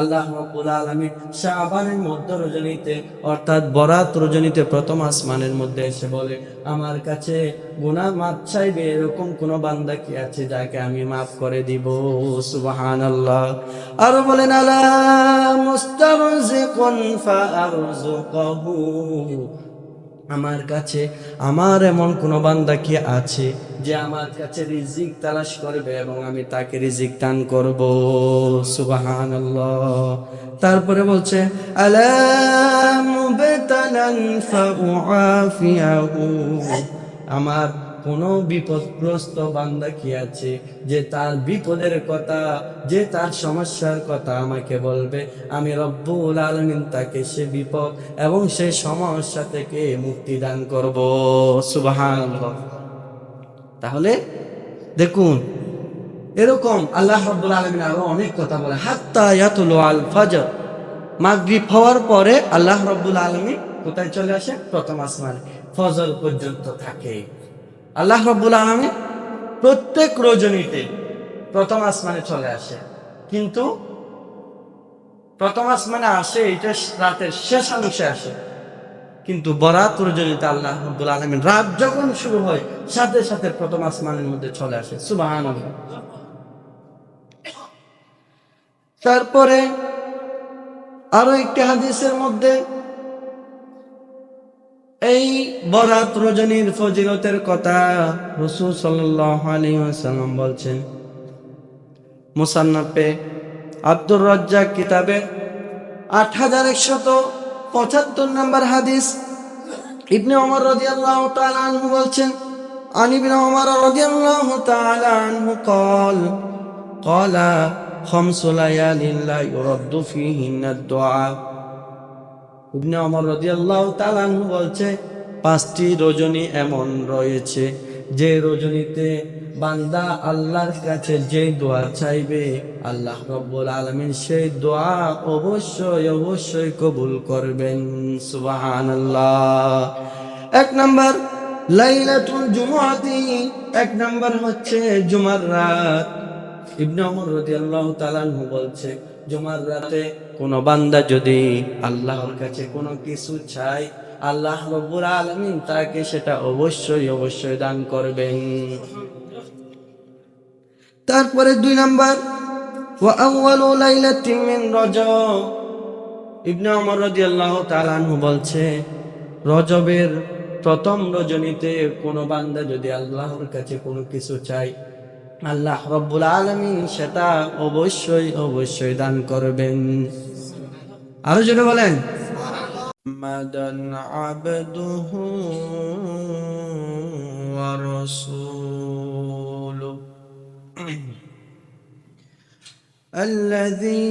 আল্লাহ রাব্বুল আলামিন শাবানের মধ্য রজনীতে অর্থাৎ বরাত রজনীতে প্রথম আসমানের মধ্যে এসে বলে, আমার কাছে গুনাহ মাফ চাইবে এরকম কোন বান্দা কি আছে যাকে আমি মাফ করে দিব? সুবহানাল্লাহ। আর বলেন, আলা মুস্তারজিকুন ফাআরযুকহু, আমার কাছে আমার এমন কোন বান্দা কি আছে যে আমার কাছে রিজিক তালাশ করবে এবং আমি তাকে রিজিক দান করব? সুবহানাল্লাহ। তারপরে বলছে, আলা মুবতালান ফাউআফিয়াহু, আমার কোন বিপদগ্রস্ত বান্দা কি আছে যে তার বিপদের কথা, যে তার সমস্যার কথা আমাকে বলবে, আমি রব্বুল আলামিন তাকে সে বিপদ এবং সেই সমস্যা থেকে মুক্তি দান করব? সুবহানাল্লাহ। তাহলে দেখুন, এরকম আল্লাহ রাব্বুল আলামিন আরো অনেক কথা বলে। হাত্তা ইয়াতুলু আল ফাজর, মাগরিব হওয়ার পরে আল্লাহ রাব্বুল আলামিন কোথায় চলে আসে? প্রথম আসমানে। ফজর পর্যন্ত থাকে আল্লাহ রাব্বুল আলামিন। প্রত্যেক রজনীতে প্রথম আসমানে চলে আসে, কিন্তু প্রথম আসমানে আসে এটা রাতের শেষ অংশে আসে, কিন্তু বরাত রজনীতে আল্লাহ রাব্বুল আলামিন রাত যখন শুরু হয় সাথে সাথে প্রথম আসমানের মধ্যে চলে আসে। সুবহানাল্লাহ। তারপরে আরো একটি হাদিসের মধ্যে এই বরাত রজনীর ফজিলতের কথা রাসূল সাল্লাল্লাহু আলাইহি ওয়াসাল্লাম বলছেন। মুসান্নাফে আব্দুর রাজ্জাক কিতাবে 8175 নম্বর হাদিস, ইবনে ওমর রাদিয়াল্লাহু তাআলা আনহু বলছেন, আন ইবনে ওমর রাদিয়াল্লাহু তাআলা আনহু قال قال خمس ليال لا يرد فيهن الدعاء। ইবনে ওমর রাদিয়াল্লাহু তাআলা আনহু বলছে, 5টি রজনী এমন রয়েছে যে রজনীতে বান্দা আল্লাহর কাছে যে দোয়া চাইবে আল্লাহ রাব্বুল আলামিন সেই দোয়া অবশ্যই অবশ্যই কবুল করবেন। সুবহানাল্লাহ। 1 নাম্বার লাইলাতুল জুমআতি, 1 নাম্বার হচ্ছে জুমার রাত। ইবনে ওমর রাদিয়াল্লাহু তাআলা আনহু বলছে, জুমার রাতে কোন বান্দা যদি আল্লাহর কাছে কোনো কিছু চায় আল্লাহ রাব্বুল আলামিন তাকে সেটা অবশ্যই অবশ্যই দান করবেন। তারপরে 2 নাম্বার, ওয়া আউয়ালু লাইলাতিন মিন রজব। ইবনে ওমর রাদিয়াল্লাহু তাআলা আনহু বলছে, রজবের প্রথম রজনীতে কোন বান্দা যদি আল্লাহর কাছে কোনো কিছু চায় আল্লাহ রাব্বুল আলামিন সেটা অবশ্যই অবশ্যই দান করবেন। আরো জোরে বলেন, মাদান আবদুহু ওয়া রাসূলুহু الذي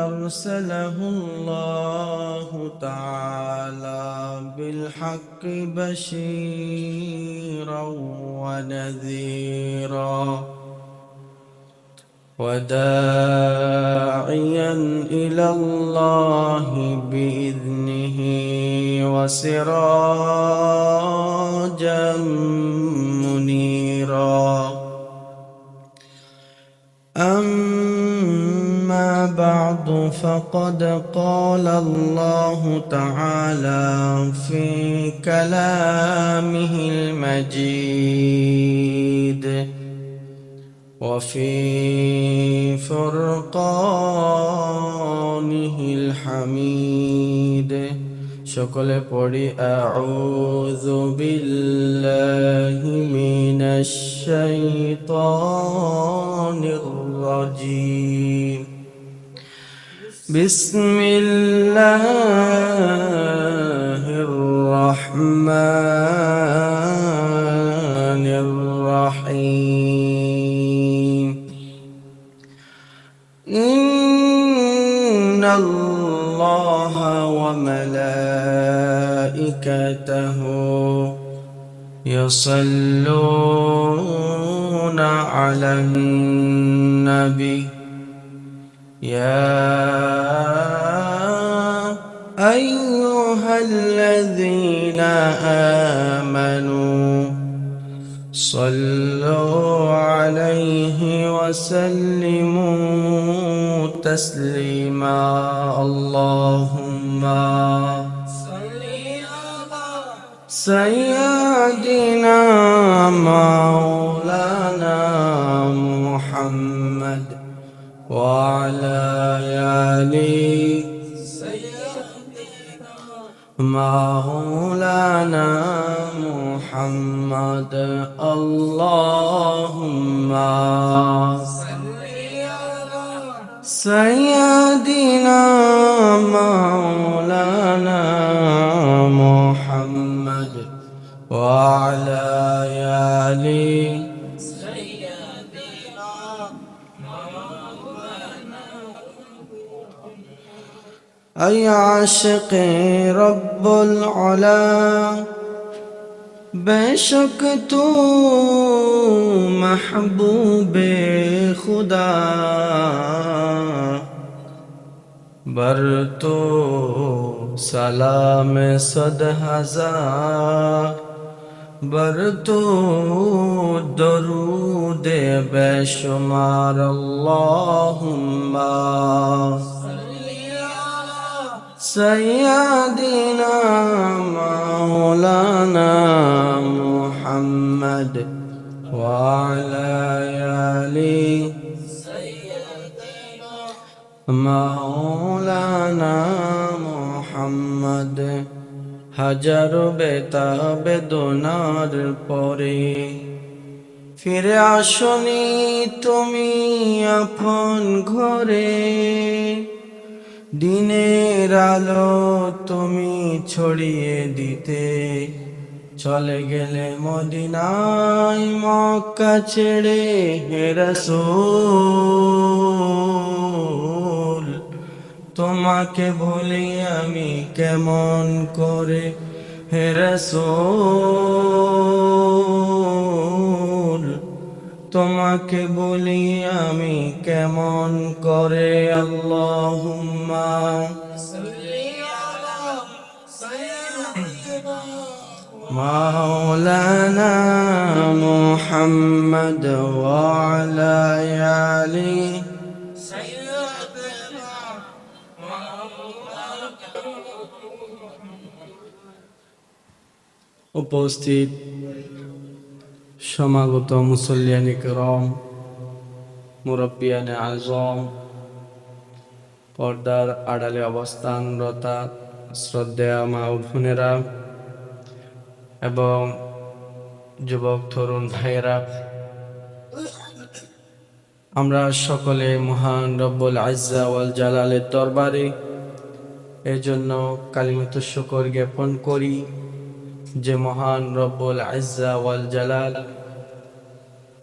أرسله الله تعالى بالحق بشيرا ونذيرا وداعيا إلى الله بإذنه وسراجا منيرا. أما بعد فقد قال الله تعالى في كلامه المجيد وفي فرقانه الحميد. সকলে পড়ি আউযু বিল্লাহি মিনাশ শাইতানির রাজীম. বিসমিল্লাহির রহমানির রহিম. ইন্নাল্লাহা ওয়া ملائكته يصلون على النبي يا أيها الذين آمنوا صلوا عليه وسلموا تسليما اللهم سيدنا مولانا محمد وعلى آله مولانا محمد اللهم سيدنا مولانا محمد وعلى آله أي عاشق رب العلا बेशक तू महबूब खुदा बर तो सलाम सद हजार बर तो दरूद बेशुमार अल्लाहुम्मा सय्यदना मौलाना मुहम्मद वअला आलि मौलाना मुहम्मद হাজারো বেতা বেদনার পরে ফিরে আসনি তুমি আপন ঘরে দিনের আলো তুমি ছড়িয়ে দিতে চলে গেলে মদিনায় মক্কা ছেড়ে হে রাসূল তোমাকে ভুলি আমি কেমন করে হে রাসূল তোমাকে বলি আমি কেমন করে আল্লাহুম্মা মাওলানা মুহাম্মদ ওয়া আলা আলি উপস্থিত সমাগত মুসল্লিয়ানে কিরাম মুরব্বিয়ানে আযম পর্দার আড়ালে অবস্থানরতা শ্রদ্ধেয় মা ও বোনেরা এবং যুবক তরুণ ভাইয়েরা, আমরা সকলে মহান রব্বুল ইজ্জা ওয়াল জালালের দরবারে এজন্য কালিমাতুশ শুকর জ্ঞাপন করি যে মহান রব্বুল ইজ্জা ওয়াল জালাল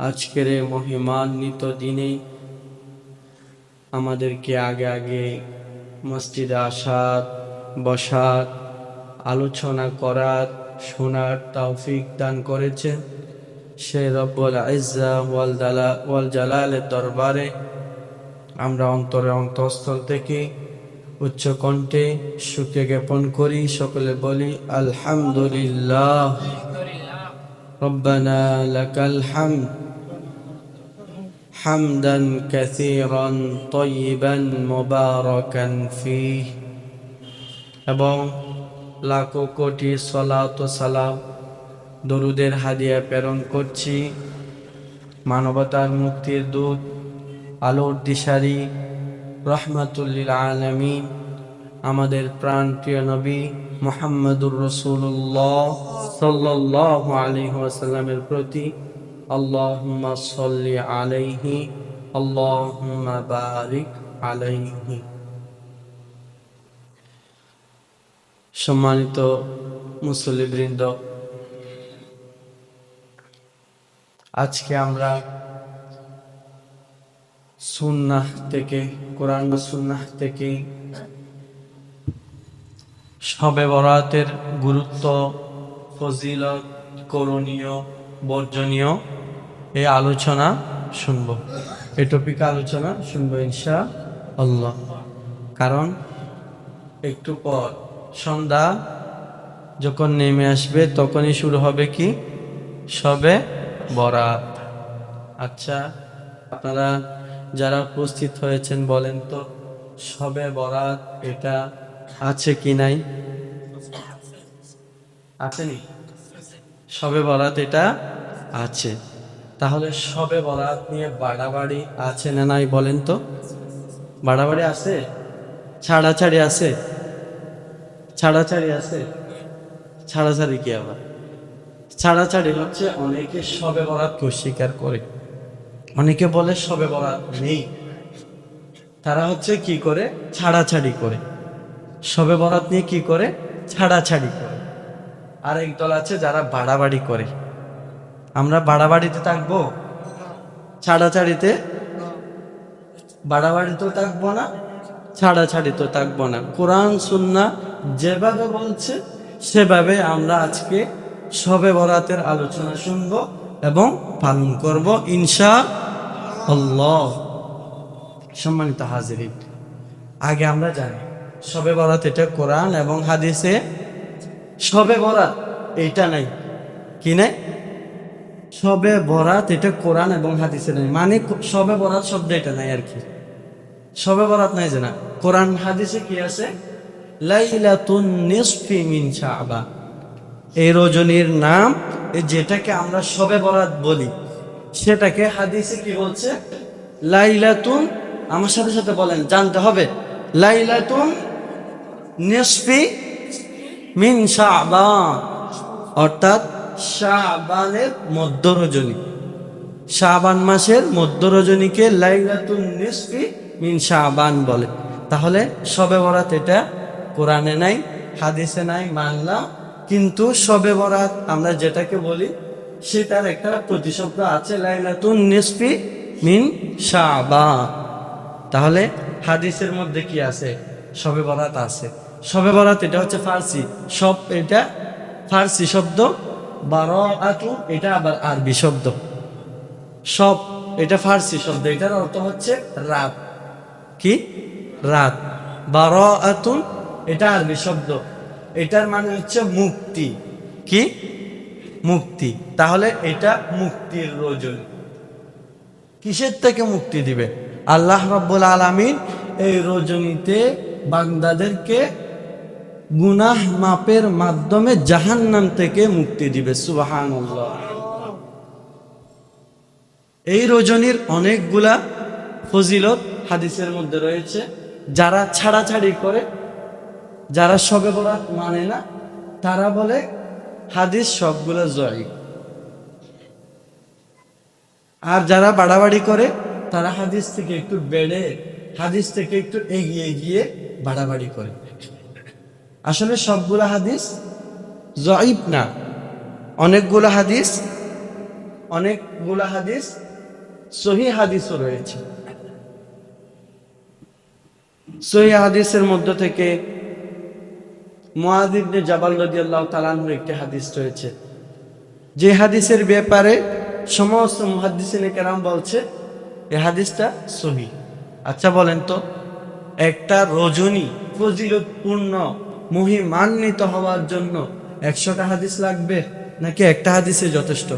আজকের এই মহিমান্বিত দিনে আমাদেরকে আগে আগে মসজিদে আসার, বসার, আলোচনা করার, শোনার তৌফিক দান করেছেন। সেই রব্বুল ইজ্জা ওয়াল জালালের দরবারে আমরা অন্তরে অন্তঃস্থল থেকে উচ্চ কণ্ঠে শুকরিয়া জ্ঞাপন করি। সকলে বলি আলহামদুলিল্লাহ। রব্বানা লাকাল হামদ হামদান কাসীরান তাইয়িবান মুবারাকান ফীহ। এবং লাখো কোটি সালাত ও সালাম দরুদের হাদিয়া প্রেরণ করছি মানবতার মুক্তির দূত, আলোর দিশারি, রহমাতুল লিল আলামিন আমাদের প্রাণপ্রিয় নবী মুহাম্মদুর রাসূলুল্লাহ সাল্লাল্লাহু আলাইহি ওয়াসাল্লামের প্রতি আল্লাহুম্মা সাল্লি আলাইহি আল্লাহুম্মা বারিক আলাইহি। সম্মানিত মুসল্লিবৃন্দ, আজকে আমরা সুন্নাহ থেকে, কোরআন ও সুন্নাহ থেকে শবে বরাতের গুরুত্ব, ফজিলত, করণীয়, বর্জনীয় এই আলোচনা শুনব, এই টপিকে আলোচনা শুনবো ইনশাআল্লাহ। কারণ একটু পর সন্ধ্যা যখন নেমে আসবে তখনই শুরু হবে কি শবে বরাত। আচ্ছা, আপনারা যারা উপস্থিত হয়েছেন বলেন তো শবে বরাত এটা আছে কি নাই? আছেনি? শবে বরাত এটা আছে। তাহলে শবে বরাত নিয়ে বাড়াবাড়ি আছে না নাই বলেন তো? বাড়াবাড়ি আছে? ছাড়াছাড়ি আছে? ছাড়াছাড়ি আছে? ছাড়াছাড়ি কি আবার? ছাড়াছাড়ি হচ্ছে অনেকে শবে বরাতকে অস্বীকার করে, অনেকে বলে শবে বরাত নেই। তারা হচ্ছে কি করে? ছাড়াছাড়ি করে। শবে বরাত নিয়ে কি করে? ছাড়াছাড়ি করে। আরেক দল আছে যারা বাড়াবাড়ি করে। আমরা বাড়াবাড়িতে থাকবো? ছাড়াছাড়িতে? বাড়াবাড়িতেও থাকবো না, ছাড়াছাড়িতেও থাকবো না। কোরআন সুন্নাহ যেভাবে বলছে সেভাবে আমরা আজকে শবে বরাতের আলোচনা শুনব এবং পালন করব ইনশাআল্লাহ। সম্মানিত হাজিরিন, আগে আমরা জানি শবে বরাত এটা কোরআন এবং হাদিসে শবে বরাত এইটা নাই। কি নাই? শবে বরাত এটা কোরআন এবং হাদিসে নাই, মানে শবে বরাত শব্দ এটা নাই আর কি। শবে বরাত নাই যে না, কোরআন হাদিসে কি আছে? লাইলাতুন নিসফি মিন শাবান, এই রজনীর নাম, যেটাকে আমরা শবে বরাত বলি সেটাকে হাদিসে কি বলছে? লাইলাতুন, আমার সাথে সাথে বলেন, জানতে হবে, লাইলাতুন নিসফি মিন শাবান, অর্থাৎ শাবানের মধ্য রজনী। শাবান মাসের মধ্য রজনীকে লাইলাতুন নিসফি মিন শাবান বলে। তাহলে শবে বরাত এটা কোরআনে নাই, হাদিসে নাই, মানলাম, কিন্তু শবে বরাত আমরা যেটাকে বলি সেটার একটা প্রতিশব্দ আছে, লাইলাতুন নিসফি মিন শাবান। তাহলে হাদিসের মধ্যে কি আছে? শবে বরাত আছে। শবে বরাত এটা হচ্ছে ফার্সি, সব এটা ফার্সি শব্দ, বারাআতু এটা আবার আরবি শব্দ। সব এটা ফার্সি শব্দ, এটার অর্থ হচ্ছে রাত। কি? রাত। বারাআতুন এটা আরবি শব্দ, এটার মানে হচ্ছে মুক্তি। কি? মুক্তি। তাহলে এটা মুক্তির রজনী। কিসের থেকে মুক্তি দিবে? আল্লাহ রাব্বুল আলামিন এই রজনীতে বান্দাদেরকে গুনাহ মাপের মাধ্যমে জাহান্নাম থেকে মুক্তি দিবে। সুবহানাল্লাহ। এই রজনীর অনেকগুলা ফজিলত হাদিসের মধ্যে রয়েছে। যারা ছাড়াছাড়ি করে, যারা শবে বরাত মানে না, তারা বলে হাদিস সবগুলো জয়ীফ। আর যারা বাড়াবাড়ি করে তারা হাদিস থেকে একটু বেড়ে, হাদিস থেকে একটু এগিয়ে গিয়ে বাড়াবাড়ি করে। আসলে সবগুলা হাদিস জয়ীফ না, অনেকগুলা হাদিস সহিহ হাদিসও রয়েছে। সহিহ হাদিসের মধ্য থেকে মুআয ইবনে জাবাল রাদিয়াল্লাহু তাআলা আনহুর একটি হাদিস রয়েছে, যে হাদিসের ব্যাপারে সমস্ত মুহাদ্দিসিনে কেরাম বলছে এই হাদিসটা সহিহ। আচ্ছা বলেন তো, একটা রজনী ফজিলতপূর্ণ মহিমান্বিত হওয়ার জন্য 100টা হাদিস লাগবে নাকি একটা হাদিসে যথেষ্ট?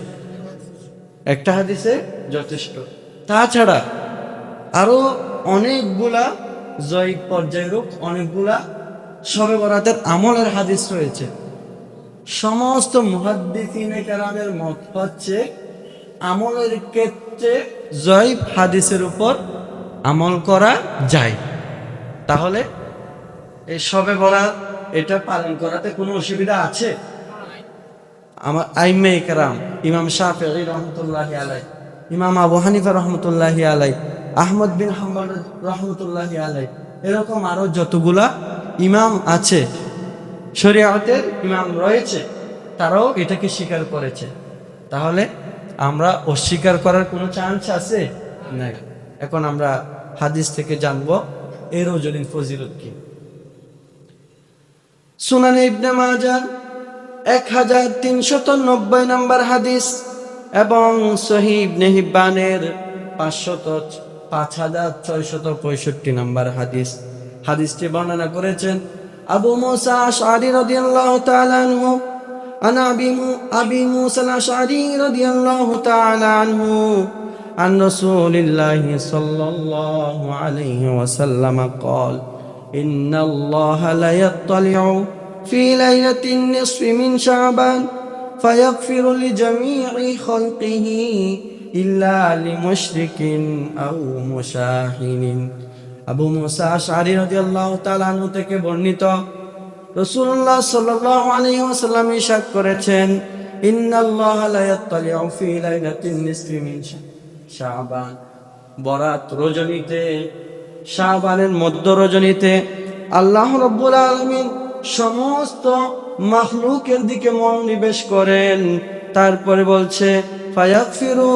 একটা হাদিসে যথেষ্ট। তাছাড়া আরো অনেকগুলা জয়ীফ পর্যায়ের অনেকগুলা শবে বরাতের আমলের হাদিস রয়েছে। সমস্ত মুহাদ্দিসিনে কেরামের মত হচ্ছে আমলের ক্ষেত্রে জয়ীফ হাদিসের উপর আমল করা যায়। তাহলে এই শবে বরাত এটা পালন করাতে কোনো অসুবিধা আছে? আমার আইম্মে কেরাম, ইমাম শাফিঈ রহমতুল্লাহি আলাইহি, ইমাম আবু হানিফা রহমতুল্লাহি আলাইহি, আহমদ বিন হাম্বল রহমতুল্লাহি আলাইহি, এরকম আরো যতগুলা ইমাম আছে, শরীয়তের ইমাম রয়েছে, তারাও এটাকে স্বীকার করেছে। তাহলে আমরা অস্বীকার করার কোনো চান্স আছে? নাই। এখন আমরা হাদিস থেকে জানবো এই রজনীর ফজিলত কি। সুনানে ইবনে মাজাহ 1390 নম্বর হাদিস এবং সহিহ ইবনে হিব্বানের 5665 নম্বর হাদিস। হাদিসটি বর্ণনা করেছেন আবু মুসা আশআরী রাদিয়াল্লাহু তাআলা আনহু, আনা আবি মুসা আশআরী রাদিয়াল্লাহু তাআলা আনহু عن رسول الله صلى الله عليه وسلم قال إن الله لا يطلع في ليلة النصف من شعبان فيغفر لجميع خلقه إلا لمشرك أو مشاحن আবু মুসা আশআরী রাদিয়াল্লাহু তাআলা আনহু থেকে বর্ণিত রাসূলুল্লাহ সাল্লাল্লাহু আলাইহি ওয়াসাল্লাম ইরশাদ করেছেন ইন্নাল্লাহা লা ইয়াত্তালিউ ফি লাইলাতিন নিসফি মিন শাবান বরাত রজনীতে শাবানের মধ্য রজনীতে আল্লাহ রাব্বুল আলামিন সমস্ত মাখলুকের দিকে মনোনিবেশ করেন তারপরে বলছে ফায়াগফিরু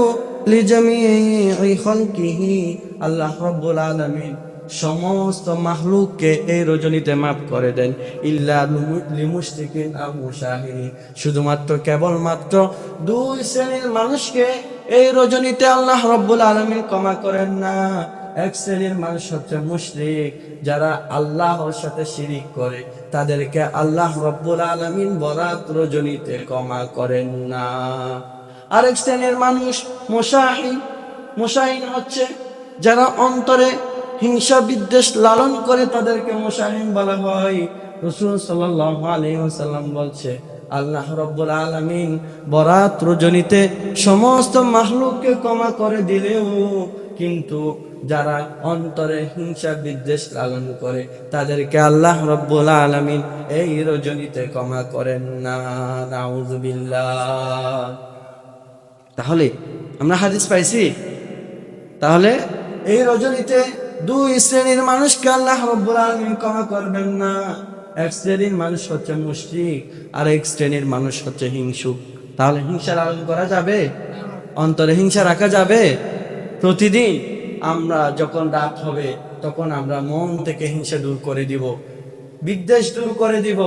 লিজামিই খালকিহি আল্লাহ রাব্বুল আলামিন সমস্ত মাখলুককে এই রজনীতে মাফ করে দেন ইল্লা লিমুশরিকিন আও মুশাহিরিন শুধুমাত্র কেবলমাত্র দুই শ্রেণীর মানুষকে এই রজনীতে আল্লাহ রাব্বুল আলামিন ক্ষমা করেন না এক শ্রেণীর মানুষ হচ্ছে মুশরিক যারা আল্লাহর সাথে শিরিক করে তাদেরকে আল্লাহ রাব্বুল আলামিন বরাত রজনীতে ক্ষমা করেন না আরেক শ্রেণীর মানুষ মুশাহিন হচ্ছে যারা অন্তরে হিংসা বিদ্বেষ লালন করে তাদেরকে মুশাহিন বলা হয় রাসূল সাল্লাল্লাহু আলাইহি ওয়াসাল্লাম বলছে আল্লাহ রাব্বুল আলামিন বরাত রজনীতে সমস্ত মাখলুককে ক্ষমা করে দিলেও কিন্তু যারা অন্তরে হিংসা বিদ্বেষ লালন করে তাদেরকে আল্লাহ রাব্বুল আলামিন এই রজনীতে ক্ষমা করেন না নাউযুবিল্লাহ তাহলে আমরা হাদিস পাইছি তাহলে এই রজনীতে দুই শ্রেণীর মানুষকে আল্লাহ রাব্বুল আলামিন ক্ষমা করবেন না এক শ্রেণীর মানুষ হচ্ছে মুশরিক আর এক শ্রেণীর মানুষ হচ্ছে হিংসুক তাহলে হিংসা লালন করা যাবে অন্তরে হিংসা রাখা যাবে প্রতিদিন আমরা যখন রাত হবে তখন আমরা মন থেকে হিংসা দূর করে দিব বিদ্বেষ দূর করে দিব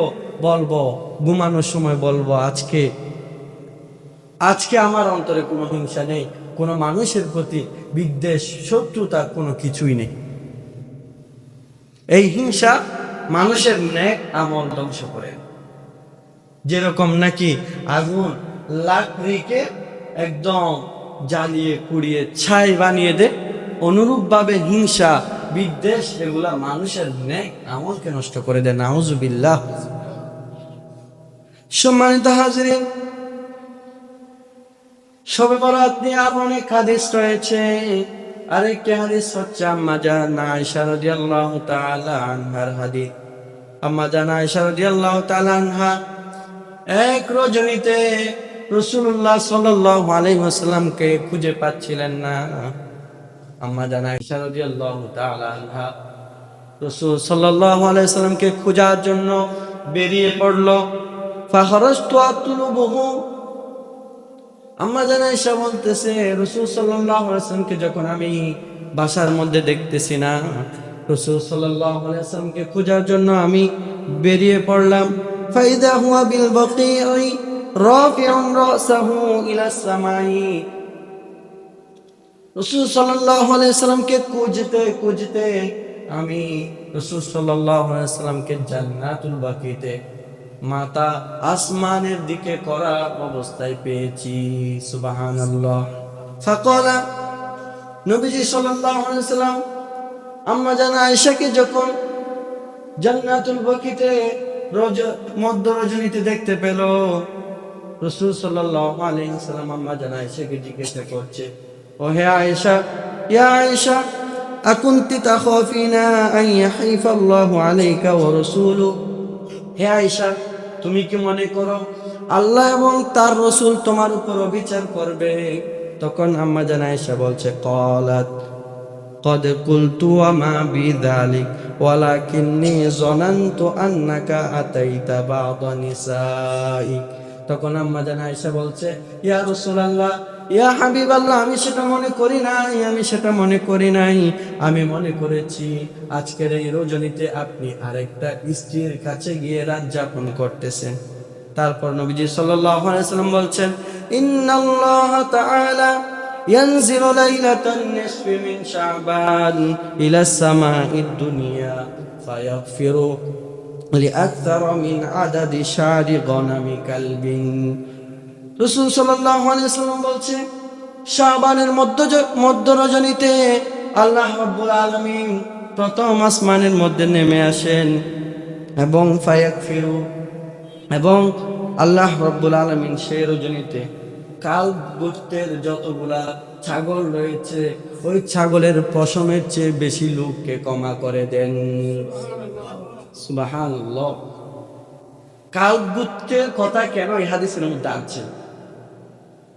বলবো ঘুমানোর সময় বলবো আজকে আমার অন্তরে কোনো হিংসা নেই কোনো মানুষের প্রতি বিদ্বেষ শত্রুতা কোনো কিছুই নেই এই হিংসা মানুষের নেক আমল ধ্বংস করে যেরকম নাকি আগুন লাকড়িকে একদম জ্বালিয়ে পুড়িয়ে ছাই বানিয়ে দেয় অনুরূপ ভাবে হিংসা বিদ্বেষ এগুলা মানুষের নেক আমলকে নষ্ট করে দেয় নাউযুবিল্লাহ সম্মানিত হাজিরিন শবে বরাত নিয়ে আর অনেক হাদিস রয়েছে আরেকটি হাদিস হচ্ছে আম্মা জান আয়েশা রাদিয়াল্লাহু তাআলা আনহার হাদিস আম্মা জান আয়েশা রাদিয়াল্লাহু তাআলা আনহা এক রজনীতে রাসূলুল্লাহ সাল্লাল্লাহু আলাইহি ওয়াসাল্লামকে খুঁজে পাচ্ছিলেন না আম্মা জান আয়েশা রাদিয়াল্লাহু তাআলা আনহা রাসূল সাল্লাল্লাহু আলাইহি ওয়াসাল্লামকে খোঁজার জন্য বেরিয়ে পড়ল ফাখরাজতু আতলুবুহু আম্মা জান আয়েশা বলতেছে রাসূল সাল্লাল্লাহু আলাইহি ওয়াসাল্লামকে যখন আমি বাসার মধ্যে দেখতেছি না রাসূল সাল্লাল্লাহু আলাইহি ওয়াসাল্লামকে খোঁজার জন্য আমি বেরিয়ে পড়লাম ফাইদা হুয়া বিল বাকিই রাফিউন রাসাহু ইলা সামাই রাসূল সাল্লাল্লাহু আলাইহি ওয়াসাল্লামকে খুঁজতে আমি রাসূল সাল্লাল্লাহু আলাইহি ওয়াসাল্লামকে জান্নাতুল বাকিতে মাথা আসমানের দিকে করা অবস্থায় পেয়েছি সুবহানাল্লাহ ফাকালা নবীজি সাল্লাল্লাহু আলাইহি ওয়াসাল্লাম আম্মা জান আয়েশাকে যখন জান্নাতুল বাকিতে মধ্য রজনীতে দেখতে পেল রাসূল সাল্লাল্লাহু আলাইহি ওয়াসাল্লাম আম্মা জান আয়েশাকে জিজ্ঞাসা করছে ও হে আয়েশা ইয়া আয়েশা আকুনতি তাখাফিনা আন ইয়াহিফা আল্লাহু আলাইকা ওয়া রাসূলুহু হে আয়েশা তুমি কি মনে করো আল্লাহ এবং তার রাসূল তোমার উপর বিচার করবে তখন আম্মা জান আয়েশা বলছে ক্বালাত قد قلت وما بذلك ولكني ظننت أنك أتيت بعض نسائك তখন আম্মা জান আয়েশা বলছে ইয়া রাসূলুল্লাহ ইয়া হাবিবাল্লাহ আমি সেটা মনে করি নাই আমি মনে করেছি আজকের এই রজনীতে আপনি আরেকটা স্ত্রীর কাছে গিয়ে রাত যাপন করতেছেন তারপর নবীজি সাল্লাল্লাহু আলাইহি ওয়াসাল্লাম বলছেন ইন্নাল্লাহা তাআলা ينزل ليلة النصف من شعبان إلى السماء الدنيا فيغفر لأكثر من عدد شعر غنم كلب রাসূল সাল্লাল্লাহু আলাইহি ওয়াসাল্লাম বলছে শাবানের মধ্য রজনীতে আল্লাহ রাব্বুল আলামিন প্রথম আসমানের মধ্যে নেমে আসেন এবং ফায়াকফিরু, এবং আল্লাহ রাব্বুল আলামিন সেই রজনীতে কালব গোত্রের যতগুলা ছাগল রয়েছে ওই ছাগলের পশমের চেয়ে বেশি লোককে ক্ষমা করে দেন। সুবহানাল্লাহ। কালব গোত্রের কথা কেন এই হাদিসের মধ্যে আছে?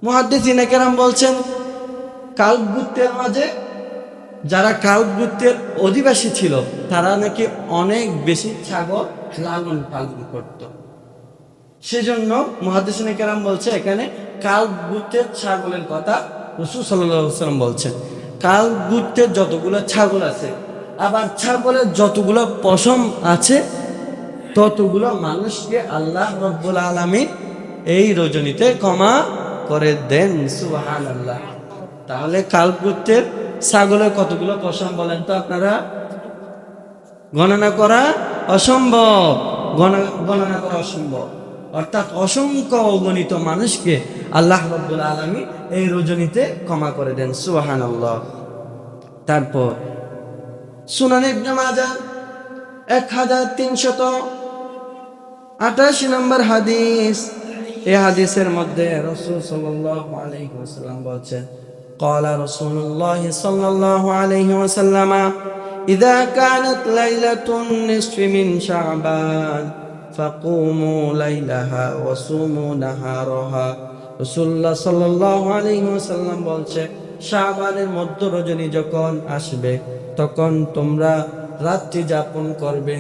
মুহাদ্দিসিনে কেরাম বলছেন, কালব গোত্রের মাঝে যারা কালব গোত্রের অধিবাসী ছিল তারা নাকি অনেক বেশি ছাগল লালন পালন করত। সেজন্য মুহাদ্দিসিনে কেরাম বলছে এখানে কালব গোত্রের ছাগলের কথা রাসূল সাল্লাল্লাহু আলাইহি ওয়াসাল্লাম বলছেন। কালব গোত্রের যতগুলো ছাগল আছে, আবার ছাগলের যতগুলো পশম আছে, ততগুলো মানুষকে আল্লাহ রাব্বুল আলামিন এই রজনীতে ক্ষমা করে দেন। সুবহানাল্লাহ। তাহলে কালব গোত্রের ছাগলের কতগুলো পশম বলেন তো আপনারা? গণনা করা অসম্ভব, গণনা করা অসম্ভব। অর্থাৎ অসংখ্য অগণিত মানুষকে আল্লাহ রাব্বুল আলামিন এই রজনীতে ক্ষমা করে দেন। সুবহানাল্লাহ। তারপর সুনান ইবনে মাজাহ 1388 নম্বর হাদিস। এই হাদিসের মধ্যে রাসূল সাল্লাল্লাহু আলাইহি ওয়াসাল্লাম বলেছেন, قال رسول الله صلى الله عليه وسلم إذا كانت ليلة النصف من شعبان فقوموا ليلها وصوموا نهارها। রাসূলুল্লাহ সাল্লাল্লাহু আলাইহি ওয়াসাল্লাম বলছে, শাবানের মধ্য রজনী যখন আসবে তখন তোমরা রাত্রি যাপন করবে,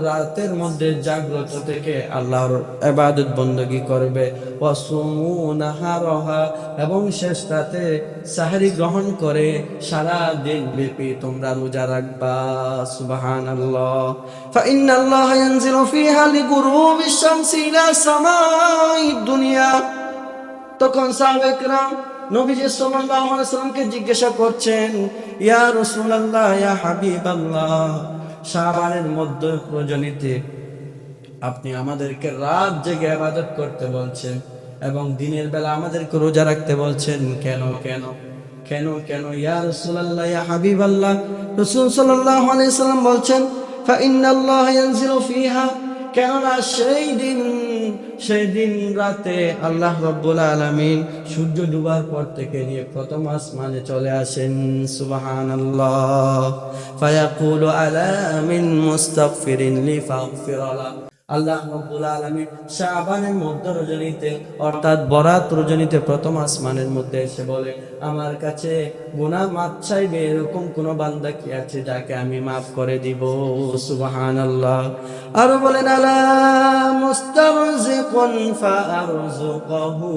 রাতের মধ্যে জাগ্রত থেকে আল্লাহর ইবাদত বندگی করবে, ওয়াসুমু নাহারহা, এবং শেষ রাতে সাহরি গ্রহণ করে সারা দিন ব্যাপী তোমরা রোজা রাখবা। সুবহানাল্লাহ। ফাইন্নাল্লাহা ইয়ানজিলু ফিহা লিগুরুবিশ শামসি ইলা সামাঈদ দুনিয়া। তখন সাহাবায়ে কেরাম নবীজি সাল্লাল্লাহু আলাইহি ওয়াসাল্লামকে জিজ্ঞাসা করছেন, ইয়া রাসূলুল্লাহ, ইয়া হাবিবাল্লাহ, শাবানের মধ্য রজনীতে আপনি আমাদেরকে রাত জেগে ইবাদত করতে বলছেন এবং দিনের বেলা আমাদেরকে রোজা রাখতে বলছেন, কেন কেন কেন কেন ইয়া রাসূলুল্লাহ, ইয়া হাবিবাল্লাহ? রাসূল সাল্লাল্লাহু আলাইহি ওয়াসাল্লাম বলছেন, ফাইন্নাল্লাহা ইয়ানজিলু ফিহা, কেননা সেই দিন রাতে আল্লাহ রাব্বুল আলামিন সূর্য ডুবার পর থেকে নিয়ে প্রথম আসমানে চলে আসেন। সুবহানাল্লাহ। ফায়াকুলু আলা মিন মুস্তাগফিরিন লিফাগফির লাহ। আল্লাহ রাব্বুল আলামিন শাবানের মধ্য রজনীতে অর্থাৎ বরাত রজনীতে প্রথম আসমানের মধ্যে এসে বলে, আমার কাছে গুনাহ মাফ চাইবে এরকম কোন বান্দা কি আছে যাকে আমি মাফ করে দিব? সুবহানাল্লাহ। আর বলেন, আলা মুস্তারজিকুন ফাআরযুকহু,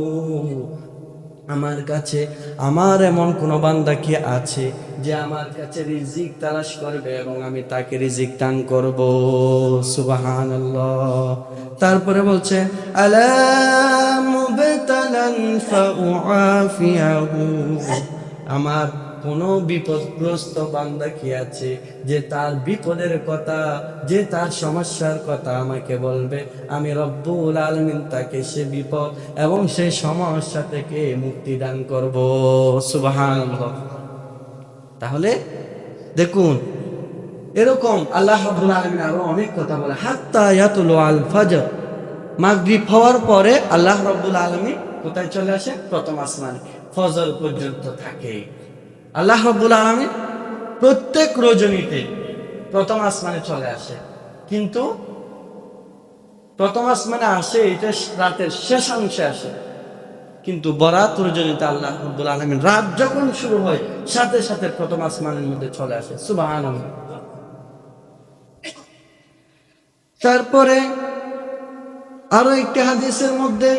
আমার কাছে আমার এমন কোন বান্দা কি আছে যে আমার কাছে রিজিক তালাশ করবে এবং আমি তাকে রিজিক দান করব? সুবহানাল্লাহ। তারপরে বলছে, আলা মুবতালান ফাউআফিয়াহু, আমার কোন বিপদগ্রস্ত বান্দা কি আছে যে তার বিপদের কথা, যে তার সমস্যার কথা আমাকে বলবে, আমি রব্বুল আলামিন তাকে সে বিপদ এবং সেই সমস্যা থেকে মুক্তি দান করব। সুবহানাল্লাহ। তাহলে দেখুন, এরকম আল্লাহ রাব্বুল আলামিন আরো অনেক কথা বলে। হাত্তা ইয়াতুলু আল ফাজর, মাগরিব হওয়ার পরে আল্লাহ রাব্বুল আলামিন কোথায় চলে আসে? প্রথম আসমানে। ফজর পর্যন্ত থাকে আল্লাহ রাব্বুল আলামিন প্রত্যেক রজনীতে প্রথম আসমানে চলে আসে। কিন্তু প্রথম আসমানে আসে এটা রাতের শেষাংশে আসে, কিন্তু বরাত রজনীতে আল্লাহ রাব্বুল আলামিন রাত যখন শুরু হয় সাথে সাথে প্রথম আসমানের মধ্যে চলে আসে। সুবহানাল্লাহ। তারপরে আরো একটি হাদিসের মধ্যে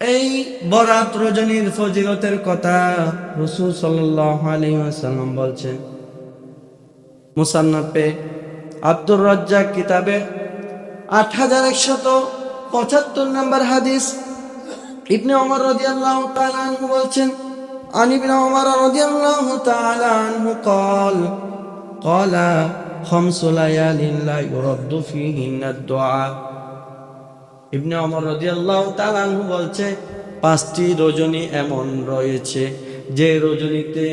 এই বরাত রজনীর ফজিলতের কথা রাসূল সাল্লাল্লাহু আলাইহি ওয়াসাল্লাম বলছেন। মুসান্নাফে আব্দুর রাজ্জাক কিতাবে 8175 নম্বর হাদিস। ইবনে ওমর রাদিয়াল্লাহু তাআলা আনহু বলছেন, আন ইবনে ওমর রাদিয়াল্লাহু তাআলা আনহু قال قال خمس ليال لا يرد فيهن الدعاء। ইবনে ওমর রাদিয়াল্লাহু তাআলা আনহু বলছে, 5টি রজনী এমন রয়েছে যে রজনীতে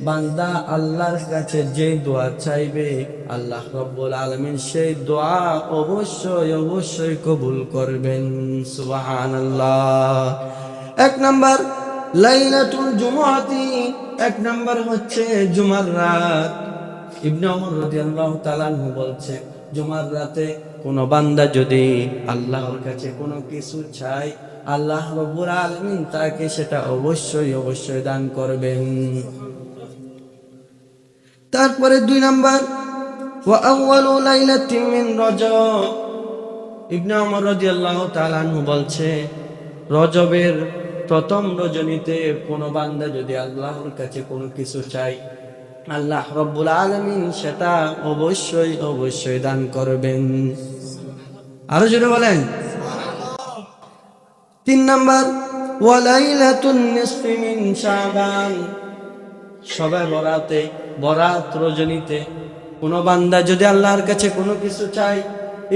বান্দা আল্লাহর কাছে যে দোয়া চাইবে আল্লাহ রাব্বুল আলামিন সেই দোয়া অবশ্যই অবশ্যই কবুল করবেন। সুবহানাল্লাহ। 1 নাম্বার লাইলাতুল জুমআতি, 1 নাম্বার হচ্ছে জুমার রাত। ইবনে ওমর রাদিয়াল্লাহু তাআলা আনহু বলছে, জুমার রাতে কোন বান্দা যদি আল্লাহর কাছে কোনো কিছু চায় আল্লাহ রাব্বুল আলামিন তাকে সেটা অবশ্যই অবশ্যই দান করবেন। তারপরে 2 নাম্বার ওয়া আউয়ালু লাইলাতিন মিন রজব। ইবনে ওমর রাদিয়াল্লাহু তাআলা আনহু বলছে, রজবের প্রথম রজনীতে কোন বান্দা যদি আল্লাহর কাছে কোনো কিছু চায় আল্লাহ রাব্বুল আলামিন সেটা অবশ্যই অবশ্যই দান করবেন। আরো জোরে বলেন। 3 নাম্বার ওয়া লাইলাতুন নিসফি মিন শাবান। শবে বরাতে, বরাত রজনীতে কোন বান্দা যদি আল্লাহর কাছে কোনো কিছু চায়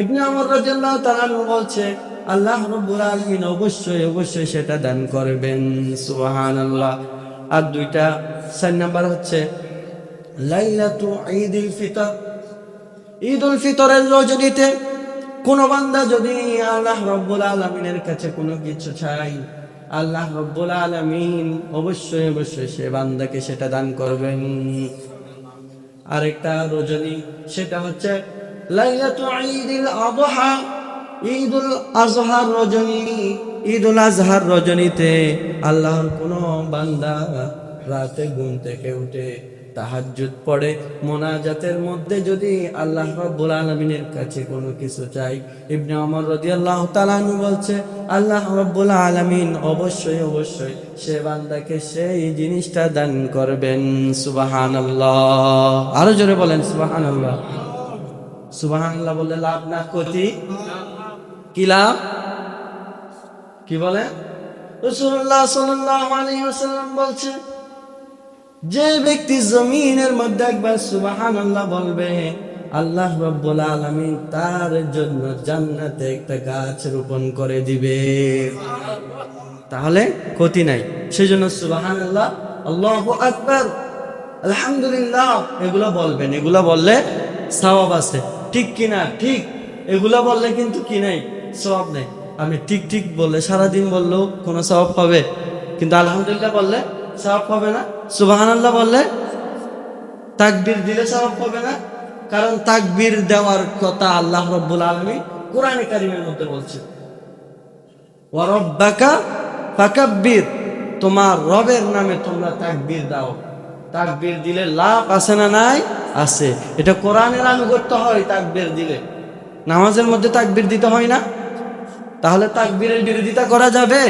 ইবনে ওমর রাদিয়াল্লাহু তাআলা বলছে আল্লাহ রাব্বুল আলামিন অবশ্যই অবশ্যই সেটা দান করবেন। সুবহানাল্লাহ। আর 2টা 4 নাম্বার হচ্ছে লাইলাতু ঈদুল ফিতর। ঈদুল ফিতরের রজনীতে কোন বান্দা যদি আল্লাহ রাব্বুল আলামিনের কাছে কোনো কিছু চায় আল্লাহ রাব্বুল আলামিন অবশ্যই অবশ্যই সে বান্দাকে সেটা দান করবেন। আরেকটা রজনী সেটা হচ্ছে লাইলাতু ঈদুল আযহা। ঈদুল আযহার রজনী, ঈদুল আযহার রজনীতে আল্লাহর কোন বান্দা রাতে ঘুম থেকে উঠে তাহাজ্জুদ পড়ে মোনাজাতের মধ্যে যদি আল্লাহ রাব্বুল আলামিনের কাছে কোনো কিছু চাই ইবনে ওমর রাদিয়াল্লাহু তাআলা আনহু বলছে আল্লাহ রাব্বুল আলামিন অবশ্যই অবশ্যই সে বান্দাকে সেই জিনিসটা দান করবেন। সুবহানাল্লাহ। আরো জোরে বলেন সুবহানাল্লাহ। সুবহানাল্লাহ বললে লাভ না ক্ষতি? কি লাভ? কি বলে? রাসূলুল্লাহ সাল্লাল্লাহু আলাইহি ওয়াসাল্লাম বলছে, যে ব্যক্তি জমিনের মধ্যে একবার সুবহানাল্লাহ বলবে আল্লাহ রাব্বুল আলামিন তার জন্য জান্নাতে একটা গাছ রোপণ করে দিবে। তাহলে ক্ষতি নাই। সেজন্য সুবহানাল্লাহ, আল্লাহু আকবার, আলহামদুলিল্লাহ এগুলো বলবেন। এগুলো বললে সওয়াব আছে। ঠিক কিনা? ঠিক। এগুলো বললে কিন্তু কি নাই? সওয়াব নেই। আমি ঠিক ঠিক বললে সারাদিন বললেও কোনো সওয়াব হবে, কিন্তু আলহামদুলিল্লাহ বললে সওয়াব হবে না। সুবহানাল্লাহ বললে, তাকবীর দিলে সওয়াব হবে না। কারণ তাকবীর দেওয়ার কথা আল্লাহ রাব্বুল আলামিন কোরআনে কারীমের মধ্যে বলছে, ওয়া রাব্বাকা ফাকাব্বির, তোমার রবের নামে তোমরা তাকবীর দাও। তাকবীর দিলে লাভ আছে না নাই? আছে। এটা কোরআনের আনুগত্য হয় তাকবীর দিলে। নামাজের মধ্যে তাকবীর দিতে হয় না? তাহলে তাকবীরের বিরোধিতা করা যাবে?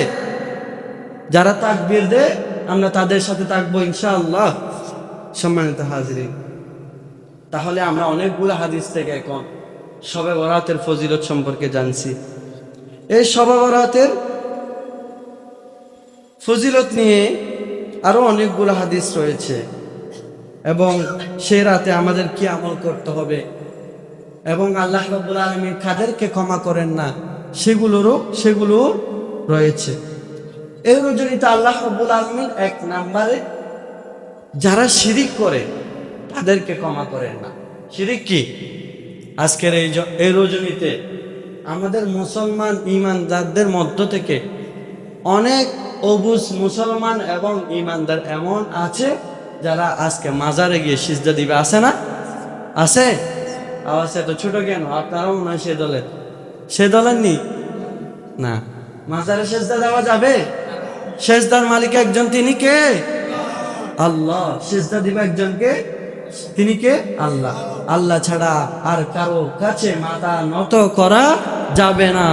যারা তাকবীর দেয় আমরা তাদের সাথে থাকবো ইনশাআল্লাহ। সম্মানিত হাজিরিন, তাহলে আমরা অনেকগুলো হাদিস থেকে এখন শবে বরাতের ফজিলত সম্পর্কে জানছি। এই শবে বরাতের ফজিলত নিয়ে আরো অনেকগুলো হাদিস রয়েছে এবং সেই রাতে আমাদের কি আমল করতে হবে এবং আল্লাহ রাব্বুল আলামিন কাদেরকে ক্ষমা করেন না সেগুলো রয়েছে। এই রজনীতে আল্লাহ রাব্বুল আলামিন 1 নম্বরে যারা শিরিক করে তাদেরকে ক্ষমা করেন না। শিরিক কি? আজকের এই রজনীতে আমাদের মুসলমান ঈমানদারদের মধ্য থেকে অনেক অবুঝ মুসলমান এবং ঈমানদার এমন আছে যারা আজকে মাজারে গিয়ে সিজদা দিবে। আছে না? আছে? আওয়াজ এত ছোট কেন? আপনারাও মনে হয় সে দলের নি না। মাজারে সিজদা দেওয়া যাবে? সিজদার মালিক একজন, তিনি কে? আল্লাহ। সিজদা দিবে একজনকে, তিনি কে? আল্লাহ। আল্লাহ ছাড়া আর কারো কাছে মাথা নত করা যাবে না।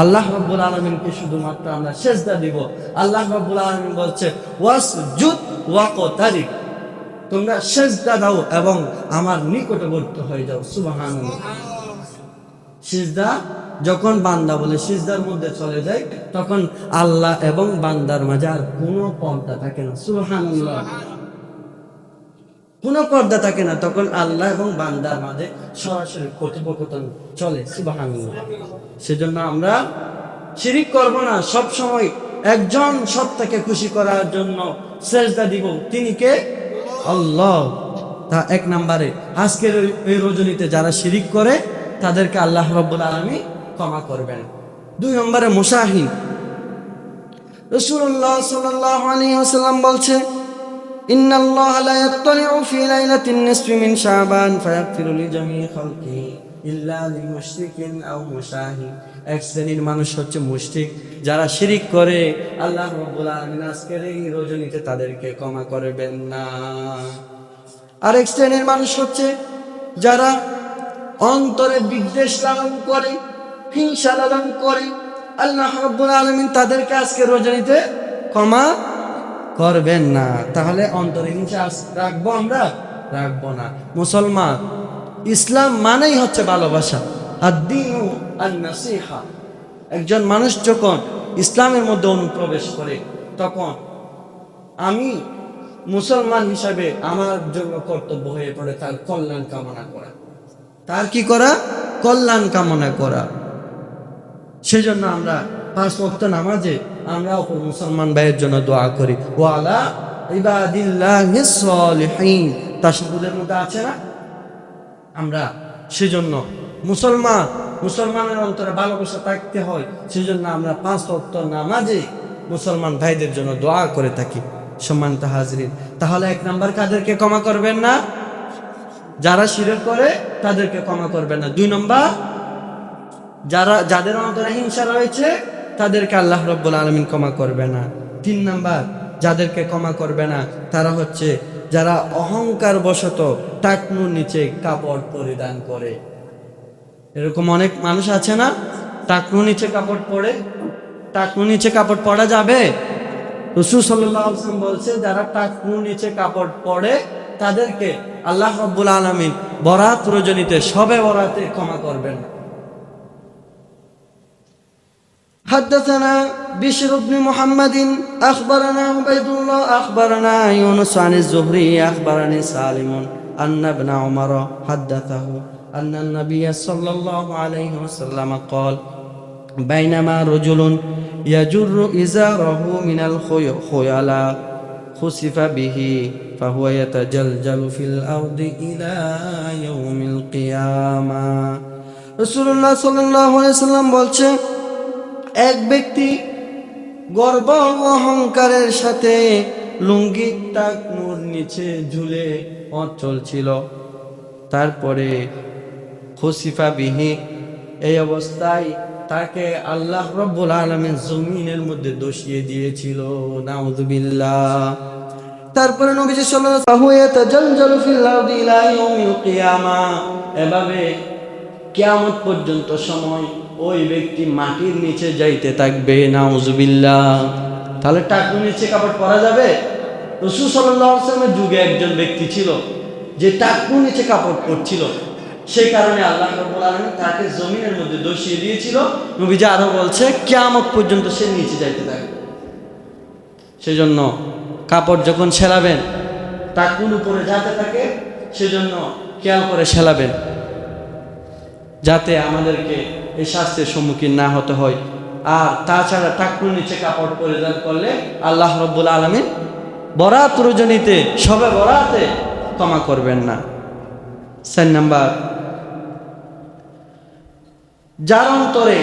আল্লাহ রাব্বুল আলামিনকে শুধুমাত্র আমরা সিজদা দিব। আল্লাহ রাব্বুল আলামিন বলছে ওয়াসজুদ ওয়াকতারিব, তোমরা সিজদা দাও এবং আমার নিকটবর্তী হয়ে যাও। সুবহানাল্লাহ। সিজদা যখন বান্দা বলে সিজদার মধ্যে চলে যায় তখন আল্লাহ এবং বান্দার মাঝে আর কোনো পর্দা থাকে না। সুবহানাল্লাহ। কোনো পর্দা থাকে না, তখন আল্লাহ এবং বান্দার মাঝে সরাসরি কথোপকথন চলে। সুবহানাল্লাহ। সেজন্য আমরা শিরিক করব না, সব সময় একজন সত্তাকে খুশি করার জন্য সেজদা দিব, তিনি কে? আল্লাহ। তা এক নম্বরে আজকের এই রজনীতে যারা শিরিক করে তাদেরকে আল্লাহ রাব্বুল আলামিন ক্ষমা করবেন। 2 নম্বরে মুসাহিন, রাসূলুল্লাহ সাল্লাল্লাহু আলাইহি ওয়াসাল্লাম বলছে, ইন্নাল্লাহা লা ইয়াত্তালিউ ফি লাইলাতিন নিসফি মিন শাবান ফায়াগফিরু লিজামিই খালকিহি ইল্লা লিলমুশরিকিন আও মুশাহিন। এক শ্রেণীর মানুষ হচ্ছে মুশরিক, যারা শিরিক করে আল্লাহ রাব্বুল আলামিন আজকের এই রজনীতে তাদেরকে ক্ষমা করবেন না। আরেক শ্রেণীর মানুষ হচ্ছে যারা অন্তরে বিদ্বেষ লালন করে, হিংসা লালন করে, আল্লাহ রাব্বুল আলামিন তাদেরকে আজকে রজনীতে ক্ষমা করবেন না। তাহলে অন্তরে হিংসা রাখবো আমরা? রাখবো না। মুসলমান, ইসলাম মানেই হচ্ছে ভালোবাসা। আদ-দীনু আন-নাসিহা। একজন মানুষ যখন ইসলামের মধ্যে অনুপ্রবেশ করে তখন আমি মুসলমান হিসাবে আমার জন্য কর্তব্য হয়ে পড়ে তার কল্যাণ কামনা করা। তার কি করা? কল্যাণ কামনা করা। সেজন্য আমরা 5 ওয়াক্ত নামাজে আমরা অপর মুসলমান ভাইয়ের জন্য দোয়া করি। ওয়া আলা ইবাদিল্লাহিস সালিহিন, তাশাহুদের মধ্যে আছে না? আমরা সেজন্য মুসলমানের অন্তরে ভালোবাসা থাকতে হয়, সেজন্য আমরা 5 ওয়াক্ত নামাজে মুসলমান ভাইদের জন্য দোয়া করে থাকি। সম্মানিত হাজরিন, তাহলে 1 নাম্বার কাদেরকে ক্ষমা করবেন না? যারা শিরক করে তাদেরকে ক্ষমা করবেন না। 2 নম্বর, যাদের অন্তরে হিংসা রয়েছে তাদেরকে আল্লাহ রাব্বুল আলামিন ক্ষমা করবে না। 3 নাম্বার, যাদেরকে ক্ষমা করবে না তারা হচ্ছে যারা অহংকার বশত টাকনুর নিচে কাপড় পরিধান করে। এরকম অনেক মানুষ আছে না, টাকনুর নিচে কাপড় পরে। টাকনুর নিচে কাপড় পরা যাবে? রাসূল সাল্লাল্লাহু আলাইহি ওয়াসাল্লাম বলছে, যারা টাকনুর নিচে কাপড় পরে তাদেরকে আল্লাহ রাব্বুল আলামিন বরাত রজনীতে, শবে বরাতে ক্ষমা করবেন না। حدثنا بشر بن محمد أخبرنا عبيد الله أخبرنا يونس عن الزهري أخبرني سالم أن ابن عمر حدثه أن النبي صلى الله عليه وسلم قال بينما رجل يجر إزاره من الخيلاء خسف به فهو يتجلجل في الأرض إلى يوم القيامة. رسول الله صلى الله عليه وسلم বলছে, এক ব্যক্তি গর্ব অহংকারের সাথে লুঙ্গি টাকনুর নিচে ঝুলে পথ চলছিল, তারপরে খুসিফা বিহি, এই অবস্থায় তাকে আল্লাহ রাব্বুল আলামিন জমিনের মধ্যে দোষিয়ে দিয়েছিল। নাউযুবিল্লাহ। তারপরে নবীজি সাল্লাল্লাহু আলাইহি ওয়াসাল্লাম ইয়াতাজালজালু ফিল আরদি ইলা ইয়াউমিল কিয়ামা, এভাবে কিয়ামত পর্যন্ত সময় ওই ব্যক্তি মাটির নিচে যাইতে থাকবে। নাউযুবিল্লাহ। তাহলে টাকনুর নিচে কাপড় পরা যাবে? রাসূল সাল্লাল্লাহু আলাইহি ওয়াসাল্লামের যুগে একজন ব্যক্তি ছিল যে টাকনুর নিচে কাপড় পরছিল, সেই কারণে আল্লাহ রাব্বুল আলামিন তাকে জমিনের মধ্যে দোষিয়ে দিয়েছিল। নবীজি আরো বলছে কিয়ামত পর্যন্ত সে নিচে যাইতে থাকবে। সেজন্য কাপড় যখন সেলাবেন টাকনুর উপরে যাতে থাকে, সেজন্য খেয়াল করে সেলাবেন যাতে আমাদেরকে এই শাস্তির সম্মুখীন না হতে হয়। আর তাছাড়া টাকনুর নিচে কাপড় পরিধান করলে আল্লাহ রাব্বুল আলামিন বরাত রজনীতে, শবে বরাতে ক্ষমা করবেন না। 4 নাম্বার, যার অন্তরে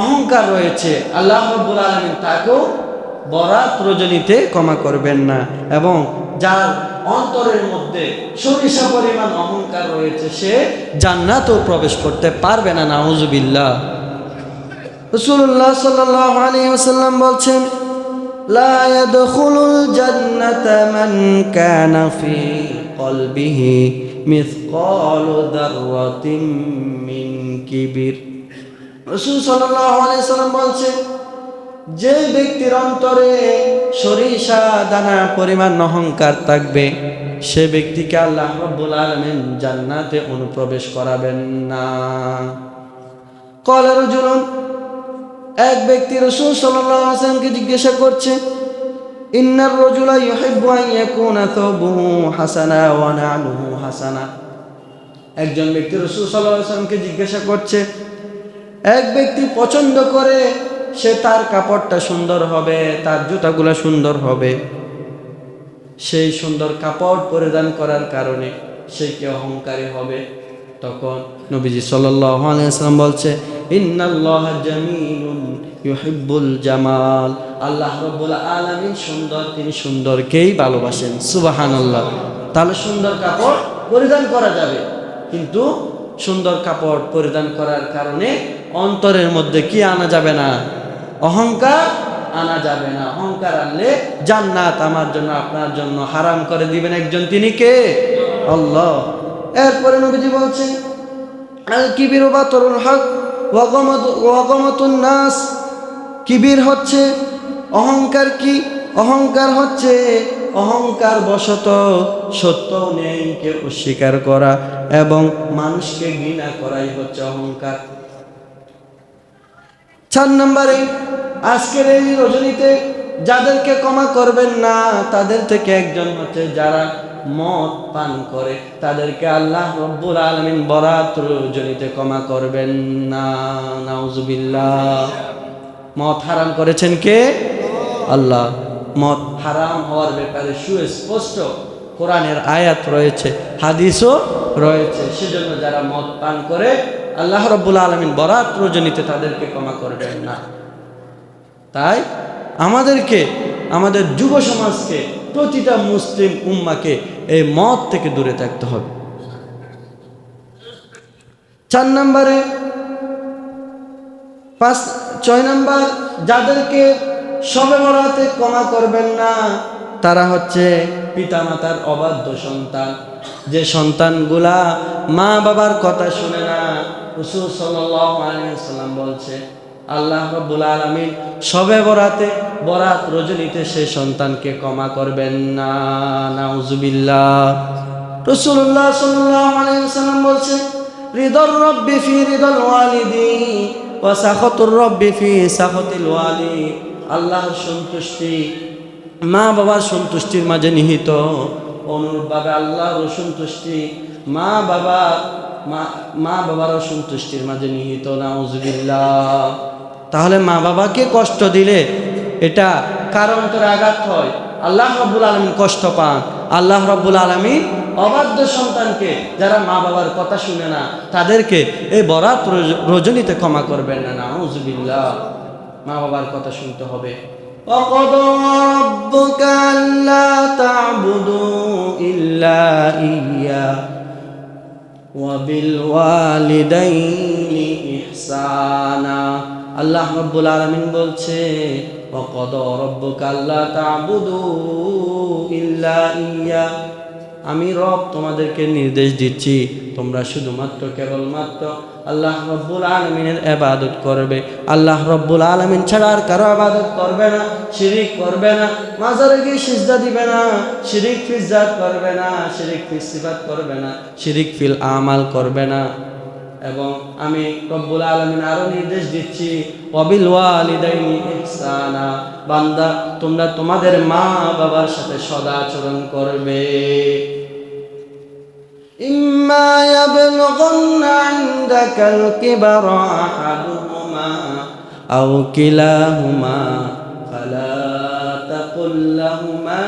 অহংকার রয়েছে আল্লাহ রাব্বুল আলামিন তাকেও বরাত রজনীতে ক্ষমা করবেন না। এবং যার অন্তরের মধ্যে সরিষা পরিমাণ অহংকার রয়েছে সে জান্নাতেও প্রবেশ করতে পারবে না। নাউযুবিল্লাহ। রাসূলুল্লাহ সাল্লাল্লাহু আলাইহি ওয়াসাল্লাম বলছেন, লা ইয়াদখুলুল জান্নাতা মান কানা ফি কলবিহি মিসকালু যাররাতিন মিন কিবির। রাসূল সাল্লাল্লাহু আলাইহি ওয়াসাল্লাম বলছেন, যে ব্যক্তির অন্তরে সরিষা দানা পরিমাণ অহংকার থাকবে সে ব্যক্তিকে আল্লাহ রাব্বুল আলামিন জান্নাতে অনুপ্রবেশ করাবেন না। ক্বালা রাজুলুন, এক ব্যক্তি রাসূল সাল্লাল্লাহু আলাইহি ওয়াসাল্লামকে জিজ্ঞাসা করছে, ইন্নার রাজুলা ইউহিব্বু আন ইয়াকুনা থাওবুহু হাসানা ওয়া না'লুহু হাসানা। একজন ব্যক্তি রাসূল সাল্লাল্লাহু আলাইহি ওয়াসাল্লামকে জিজ্ঞাসা করছে, এক ব্যক্তি পছন্দ করে সে তার কাপড়টা সুন্দর হবে, তার জুতাগুলো সুন্দর হবে। সেই সুন্দর কাপড় পরিধান করার কারণে সে কি অহংকারী হবে। তখন নবীজি সাল্লাল্লাহু আলাইহি ওয়াসাল্লাম বলছে, ইন্নাল্লাহা জামিলুন ইউহিব্বুল জামাল। আল্লাহ রাব্বুল আলামিন সুন্দর, তিনি সুন্দরকেই ভালোবাসেন। সুবহানাল্লাহ। তাহলে সুন্দর কাপড় পরিধান করা যাবে, কিন্তু সুন্দর কাপড় পরিধান করার কারণে অন্তরের মধ্যে কি আনা যাবে না? অহংকার আনা যাবে না। অহংকার আনলে জান্নাত আমার জন্য আপনার জন্য হারাম করে দিবেন একজন, তিনি কে? আল্লাহ। এরপরে নবীজি বলছেন, আল কিবিরু বাতরুল হক ওয়া গামাতুন নাস। কিবির হচ্ছে অহংকার। কি অহংকার? হচ্ছে অহংকার বশত সত্য ন্যায়কে অস্বীকার করা এবং মানুষকে ঘৃণা করাই হচ্ছে অহংকার। 4 নম্বরে, আজকের এই রজনীতে যাদেরকে ক্ষমা করবেন না তাদের থেকে একজন হচ্ছে যারা মদ পান করে, তাদেরকে আল্লাহ রব্বুল আলামিন বরাত রজনীতে ক্ষমা করবেন না। নাউজুবিল্লাহ। মদ হারাম করেছেন কে? আল্লাহ। মদ হারাম হওয়ার ব্যাপারে সুস্পষ্ট কোরআনের আয়াত রয়েছে, হাদিসও রয়েছে। সেজন্য যারা মদ পান করে আল্লাহ রব্বুল আলামিন বরাত রজনীতে তাদেরকে ক্ষমা করবেন না। তাই আমাদেরকে, আমাদের যুব সমাজকে, প্রতিটা মুসলিম উম্মাকে এই মদ থেকে দূরে থাকতে হবে। 4 নম্বরে, 6 নম্বর, যাদেরকে শবে বরাতে ক্ষমা করবেন না তারা হচ্ছে পিতামাতার অবাধ্য সন্তান। যে সন্তানগুলা মা বাবার কথা শুনে না। রাসূল সাল্লাল্লাহু আলাইহি ওয়াসাল্লাম বলছে, আল্লাহ রাব্বুল আলামিন শবে বরাতে, বরাত রজনীতে সেই সন্তানকে ক্ষমা করবেন না। নাউজুবিল্লাহ। রাসূলুল্লাহ সাল্লাল্লাহু আলাইহি ওয়াসাল্লাম বলছে, রিদার রাব্বি ফি রিদাল ওয়ালিদি ওয়া সাখাতুর রাব্বি ফি সাখাতিল ওয়ালিদ। আল্লাহর সন্তুষ্টি মা বাবার সন্তুষ্টির মাঝে নিহিত, অনুরূপভাবে আল্লাহর সন্তুষ্টি মা বাবার সন্তুষ্টির মাঝে নিহিত। নাউজুবিল্লাহ। তাহলে মা বাবাকে কষ্ট দিলে এটা কার অন্তরে আঘাত হয়? আল্লাহ রাব্বুল আলামিন কষ্ট পান। আল্লাহ রাব্বুল আলামিন অবাধ্য সন্তানকে, যারা মা বাবার কথা শুনে না, তাদেরকে এই বরাত রজনীতে ক্ষমা করবেন না। নাউজুবিল্লাহ। মা বাবার কথা শুনতে হবে। وَقَضَى رَبُّكَ أَلَّا تَعْبُدُوا إِلَّا إِيَّاهُ وَبِالْوَالِدَيْنِ إِحْسَانًا। আল্লাহ রাব্বুল আলামিন বলছে, وَقَضَى رَبُّكَ أَلَّا تَعْبُدُوا إِلَّا إِيَّاهُ। আমি রব তোমাদেরকে নির্দেশ দিচ্ছি, তোমরা শুধুমাত্র কেবলমাত্র আল্লাহ রব্বুল আলামিনের ইবাদত করবে। আল্লাহ রব্বুল আলামিন ছাড়া আর কারো ইবাদত করবে না, শিরিক করবে না, মাজারে গিয়ে সিজদা দিবে না, শিরিক ফিল জাত করবে না, শিরিক ফিল সিফাত করবে না, শিরিক ফিল আমাল করবে না। এবং আমি রব্বুল আলামিন আরো নির্দেশ দিচ্ছি, ওয়াবিল ওয়ালিদাইনি ইহসানা। বান্দা, তোমরা তোমাদের মা বাবার সাথে সদাচরণ করবে। ইম্মা ইয়াবলুগান্না ইনদাকাল কিবারা আহাদুহুমা আও কিলাহুমা ফালা তাকুল লাহুমা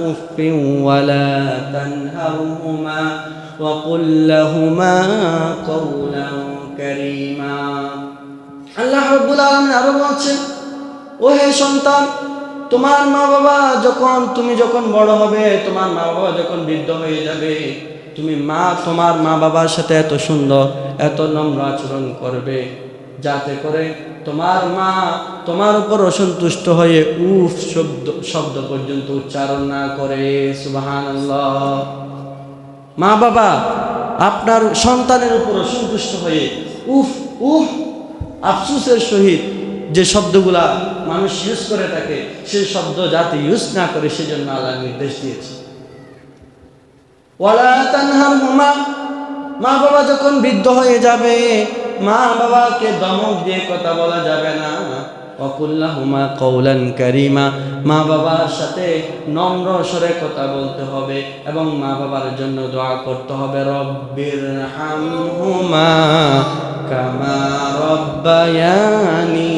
উফফিন ওয়ালা তানহারহুমা وَقُلْ لَهُمَا قَوْلًا كَرِيمًا। আল্লাহ রাব্বুল আলামিন আরো বলছেন, ও হে সন্তান, তোমার মা বাবা তুমি যখন বড় হবে, তোমার মা বাবা যখন বৃদ্ধ হয়ে যাবে, তুমি তোমার মা বাবার সাথে এত সুন্দর, এত নম্র আচরণ করবে, যাতে করে তোমার মা তোমার উপর অসন্তুষ্ট হয়ে উফ শব্দ পর্যন্ত উচ্চারণ না করে। সুবহানাল্লাহ। মা বাবা আপনার সন্তানের উপর অসন্তুষ্ট হয়ে উফ উফ আফসোসের সহিত যে শব্দগুলা মানুষ ইউজ করে থাকে, সেই শব্দ যাতে ইউজ না করে সেজন্য আল্লাহ নির্দেশ দিয়েছে। ওয়ালা তানহারহুমা, মা বাবা যখন বৃদ্ধ হয়ে যাবে, মা বাবাকে ধমক দিয়ে কথা বলা যাবে না। ওয়াকুল লাহুমা কওলান কারীমা, মা বাবার সাথে নম্র স্বরে কথা বলতে হবে এবং মা বাবার জন্য দোয়া করতে হবে, রব্বিরহামহুমা কামা রব্বায়ানি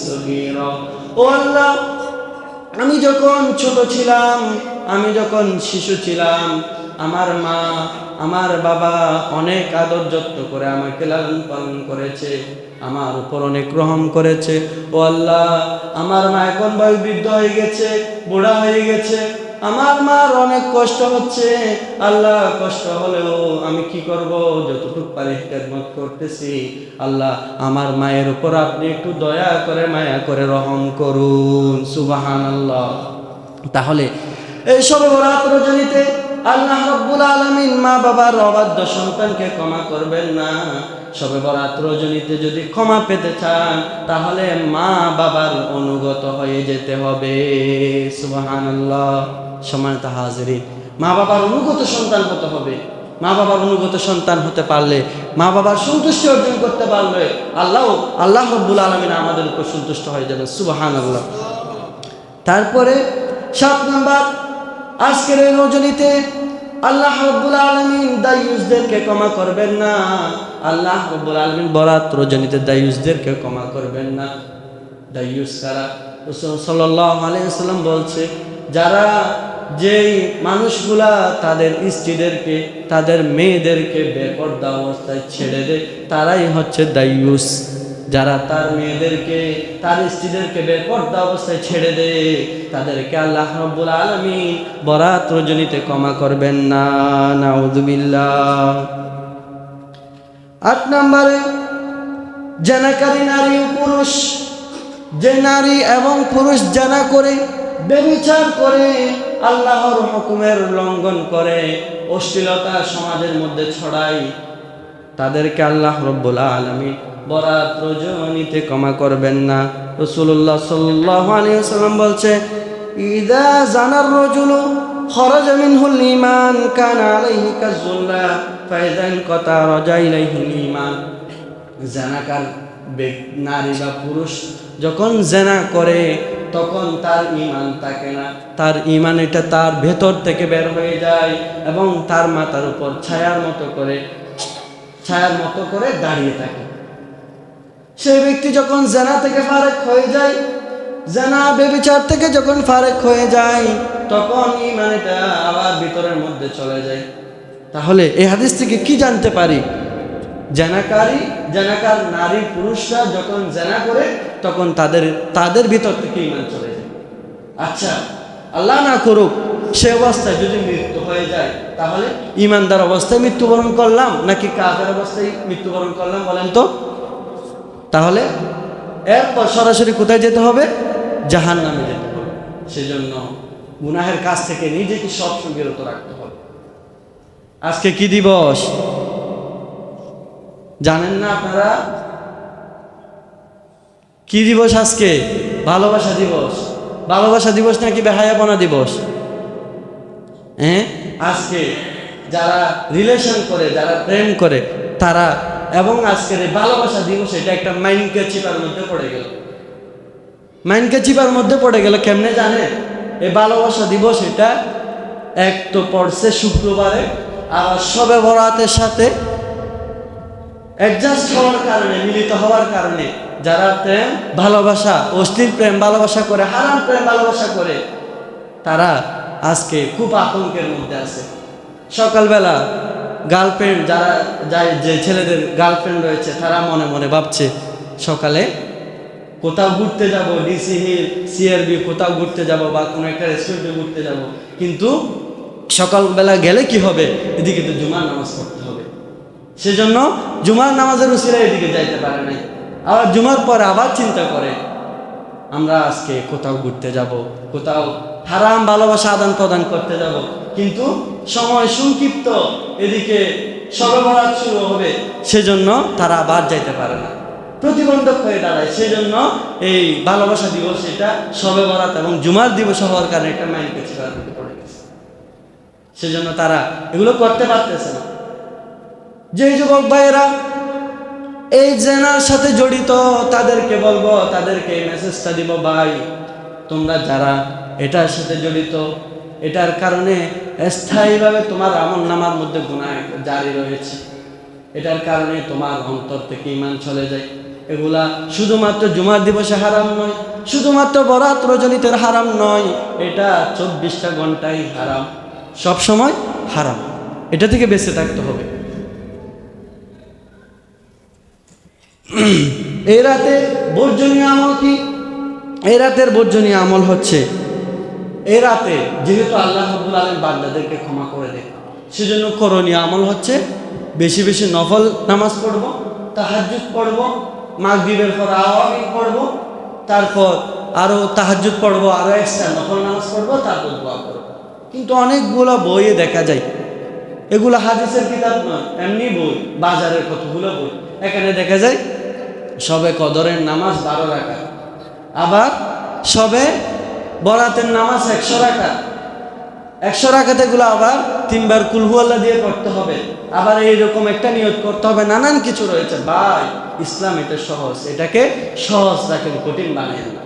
صغيرا ও আল্লাহ, আমি যখন ছোট ছিলাম, আমি যখন শিশু ছিলাম, আমার মা আমার বাবা অনেক আদর যত্ন করে আমাকে লালন পালন করেছে, আমার উপর অনেক রহম করেছে। ও আল্লাহ, আমার মা এখন বৃদ্ধ হয়ে গেছে, বুড়া হয়ে গেছে, আমার মার অনেক কষ্ট হচ্ছে। আল্লাহ, কষ্ট হলেও আমি কি করব, যতটুকু পারি খেদমত করতেছি। আল্লাহ, আমার মায়ের উপর আপনি একটু দয়া করে মায়া করে রহম করুন। সুবহানাল্লাহ। তাহলে এই শবে বরাত রজনীতে আল্লাহ রাব্বুল আলামিন মা বাবার অবাধ্য সন্তানকে ক্ষমা করবেন না। শবে বরাত রজনীতে যদি ক্ষমা পেতে চান, তাহলে মা বাবার অনুগত হয়ে যেতে হবে। সুবহানাল্লাহ। সম্মানিত হাজিরিন, মা বাবার অনুগত সন্তান হতে হবে। মা বাবার অনুগত সন্তান হতে পারলে, মা বাবার সন্তুষ্টি অর্জন করতে পারলে আল্লাহ রাব্বুল আলামিন আমাদের উপর সন্তুষ্ট হয়ে যাবেন। সুবহানাল্লাহ। তারপরে 7 নাম্বার, আজকের এই রজনীতে আল্লাহ রাব্বুল আলামিন দায়ুসদেরকে ক্ষমা করবেন না। আল্লাহ রাব্বুল আলামিন বরাত রজনীতে দায়ুসদেরকে ক্ষমা করবেন না। দায়ুস কারা? রাসূল সাল্লাল্লাহু আলাইহি ওয়াসাল্লাম বলছে, যারা যেই মানুষগুলা তাদের স্ত্রীদেরকে, তাদের মেয়েদেরকে বেপরদা অবস্থায় ছেড়ে দেয়, তারাই হচ্ছে দায়ুস। যারা তার মেয়েদেরকে, তার স্ত্রীদেরকে বেপরদা অবস্থায় ছেড়ে দেয়, তাদেরকে আল্লাহ রাব্বুল আলামিন বরাত রজনীতে ক্ষমা করবেন না। নাউযুবিল্লাহ। 8 নম্বরে, জানাকারী নারী ও পুরুষ, যে নারী এবং পুরুষ জানা করে, ব্যভিচার করে, আল্লাহর হুকুমের লঙ্ঘন করে, অশ্লীলতা সমাজের মধ্যে ছড়ায়, তাদেরকে আল্লাহ রাব্বুল আলামিন বরাত রজনীতে ক্ষমা করবেন না। রাসূলুল্লাহ সাল্লাল্লাহু আলাইহি ওয়াসাল্লাম বলছে, ইযা জানার রাজুলু খরাজা মিনহুল ঈমান কানা আলাইহি কাযুল্লা ফাইযা ইনকাতা রাজা ইলাইহিল ঈমান। জানাকার নারী বা পুরুষ যখন জেনা করে, তখন তার ঈমান থাকে না, তার ঈমান এটা তার ভেতর থেকে বের হয়ে যায় এবং তার মাথার উপর ছায়ার মতো করে দাঁড়িয়ে থাকে। সেই ব্যক্তি যখন জেনা থেকে ফারেক হয়ে যায়, জেনা ব্যভিচার থেকে যখন ফারেক হয়ে যায়, তখন ঈমান এটা আবার ভিতরের মধ্যে চলে যায়। তাহলে এই হাদিস থেকে কি জানতে পারি? জানাকার নারী পুরুষরা যখন জেনা করে, তখন তাদের ভিতর থেকে ঈমান চলে যায়। আচ্ছা, আল্লাহ না করুক সে অবস্থায় যদি মৃত্যু হয়ে যায়, তাহলে ঈমানদার অবস্থায় মৃত্যুবরণ করলাম নাকি কাফের অবস্থায় মৃত্যুবরণ করলাম বলেন তো? তাহলে এরপর সরাসরি কোথায় যেতে হবে? জাহান্নামে যেতে হবে। সেজন্য গুনাহের কাজ থেকে নিজেকে সবসময় বিরত রাখতে হবে। আজকে কি দিবস জানেন না আপনারা? কি দিবস আজকে? ভালোবাসা দিবস। ভালোবাসা দিবস নাকি বেহায়াপনা দিবস? আজকে যারা রিলেশন করে, যারা প্রেম করে, তারা এবং আজকের এই ভালোবাসা দিবস, এটা একটা মাইনকে চিপার মধ্যে পড়ে গেল। মাইনকে চিপার মধ্যে পড়ে গেল কেমনে জানেন? এই ভালোবাসা দিবস এটা এক তো পড়ছে শুক্রবারে, আর শবে বরাতের সাথে অ্যাডজাস্ট হওয়ার কারণে, মিলিত হওয়ার কারণে যারা প্রেম ভালোবাসা, অশ্লীল প্রেম ভালোবাসা করে, হারাম প্রেম ভালোবাসা করে, তারা আজকে খুব আতঙ্কের মধ্যে আছে। সকালবেলা গার্লফ্রেন্ড যে ছেলেদের গার্লফ্রেন্ড রয়েছে, তারা মনে মনে ভাবছে সকালে কোথাও ঘুরতে যাব, ডিসি হিল, সিআরবি কোথাও ঘুরতে যাব বা কোনো একটা রেস্টুরেন্টে ঘুরতে যাব, কিন্তু সকালবেলা গেলে কি হবে? এদিকে তো জুমার নামাজ পড়তে হবে। সেজন্য জুমার নামাজের উসিলায় এদিকে যাইতে পারে নাই। আবার জুমার পরে আবার চিন্তা করে আমরা আজকে কোথাও ঘুরতে যাব, কোথাও হারাম ভালোবাসা আদান প্রদান করতে যাব, কিন্তু সময় সংক্ষিপ্ত, এদিকে শবে বরাত শুরু হবে, সেজন্য তারা আবার যাইতে পারে না, প্রতিবন্ধক হয়ে দাঁড়ায়। সেজন্য এই ভালোবাসা দিবস এটা শবে বরাত এবং জুমার দিবস হওয়ার কারণে একটা মাইন্ডকে ছেড়ে পড়ে গেছে। সেজন্য তারা এগুলো করতে পারতেছে না। যে যুবক ভাইয়েরা এই জেনার সাথে জড়িত, তাদেরকে বলবো, তাদেরকে মেসেজটা দিব, ভাই তোমরা যারা এটার সাথে জড়িত, এটার কারণে স্থায়ীভাবে তোমার আমলনামার মধ্যে গুনাহ জারি রয়েছে, এটার কারণে তোমার অন্তর থেকে ঈমান চলে যায়, এগুলা শুধুমাত্র জুমার দিবসে হারাম নয়, শুধুমাত্র বরাত রজনীতে হারাম নয়, এটা 24টা ঘন্টাই হারাম, সব সময় হারাম। এটা থেকে বেঁচে থাকতে হবে। এই রাতে বর্জনীয় আমল কি? এই রাতের বর্জনীয় আমল হচ্ছে, এই রাতে যেহেতু আল্লাহ রাব্বুল আলামিন বান্দাদেরকে ক্ষমা করে দেয়, সেজন্য করণীয় আমল হচ্ছে বেশি বেশি নফল নামাজ পড়ব, তাহাজ্জুদ পড়ব, মাগরিবের পর আওয়াবিন পড়ব, তারপর আরও তাহাজ্জুদ পড়ব, আরও এক্সট্রা নফল নামাজ পড়ব, তারপর দোয়া করব। কিন্তু অনেকগুলো বইয়ে দেখা যায়, এগুলো হাদিসের কিতাব নয়, এমনি বই, বাজারের কতগুলো বই, এখানে দেখা যায় সবে কদরের নামাজ 12 রাকাত, আবার সবে বরাতের নামাজ 100 রাকাত, 100 রাকাত এগুলো আবার 3 বার কুল হুয়াল্লাহ দিয়ে পড়তে হবে, আবার এইরকম একটা নিয়ত করতে হবে, নানান কিছু রয়েছে। ভাই, ইসলাম এটা সহজ, এটাকে সহজ রাখেন, কঠিন বানায় না।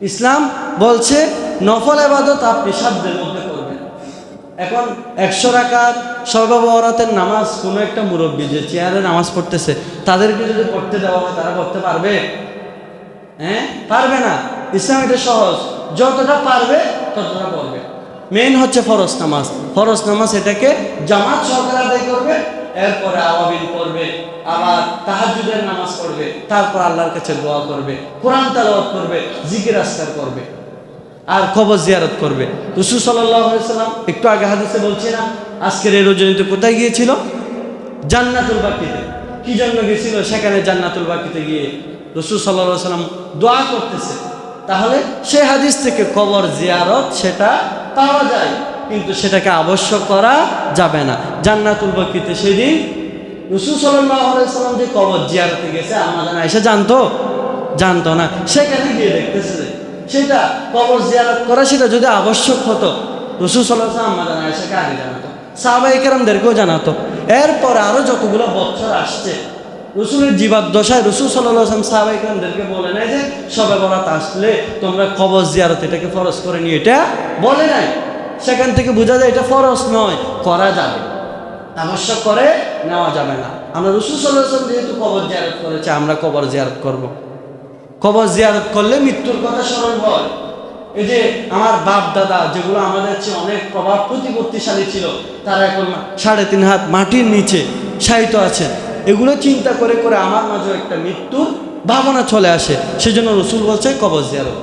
ইসলাম বলছে নফল ইবাদত আপনি সাধ্যের মধ্যে করবেন। এখন 100 রাকাত সবে বরাতের নামাজ কোনো একটা মুরব্বী যে চেয়ারে নামাজ পড়তেছে, তাদেরকে যদি পড়তে দেওয়া হয়, তারা পড়তে পারবে? পারবে না। ইসলাম এটা সহজ, যতটা পারবে ততটা পড়বে। মেইন হচ্ছে ফরজ নামাজ। ফরজ নামাজ এটাকে জামাত সহকারে আদায় করবে, এরপরে আওয়াবিন করবে, আবার তাহাজ্জুদের নামাজ পড়বে, তারপর আল্লাহর কাছে দোয়া করবে, কোরআন তেলাওয়াত করবে, জিকির আজকার করবে, আর কবর জিয়ারত করবে। রাসূল সাল্লাল্লাহু আলাইহি সাল্লাম একটু আগে হাদিসে বলছি না, আজকের এই রজনীতে কোথায় গিয়েছিল? জান্নাতুল বাকিতে। কি জন্য গিয়েছিল? সেখানে জান্নাতুল বাকিতে গিয়ে রাসূল সাল্লাল্লাহু আলাইহি সাল্লাম দোয়া করতেছে। তাহলে সেই হাদিস থেকে কবর জিয়ারত সেটা পাওয়া যায়, কিন্তু সেটাকে আবশ্যক করা যাবে না। জান্নাতুল বাকিতে সেদিন রাসূল সাল্লাল্লাহু আলাইহি সাল্লাম যে কবর জিয়ারতে গেছে, আমাদের আয়েশা জানতো না। সেখানে গিয়ে দেখতেছে সেটা কবর জিয়ারত করা সেটা যদি আবশ্যক হতো, রাসূল সাল্লাল্লাহু আলাইহি সাল্লাম আমাদের আয়েশাকে আগে জানাতো, সাহাবায়ে কেরামদেরকেও জানাতো। এরপরে আরো যতগুলো বছর আসছে, রসুলের জীবাদ্দশায় রাসূল সাল্লাল্লাহু আলাইহি ওয়াসাল্লাম সাহাবায়ে কেরামদেরকে বলে নাই যে শবে বরাত আসলে তোমরা কবর জিয়ারত এটাকে ফরজ করে নিও, এটা বলে নাই। সেখান থেকে বোঝা যায় এটা ফরজ নয়, করা যাবে, আবশ্যক করে নেওয়া যাবে না। আমরা রাসূল সাল্লাল্লাহু আলাইহি ওয়াসাল্লাম যেহেতু কবর জিয়ারত করেছে, আমরা কবর জিয়ারত করব। কবর জিয়ারত করলে মৃত্যুর কথা স্মরণ হয়। এই যে আমার বাপ দাদা যেগুলো আমাদের চেয়ে অনেক প্রভাব প্রতিপত্তিশালী ছিল, তারা এখন 3.5 হাত মাটির নিচে শায়িত আছে, এগুলো চিন্তা করে করে আমার মাঝে একটা মৃত্যুর ভাবনা চলে আসে। সেজন্য রাসূল বলছে কবর জিয়ারত।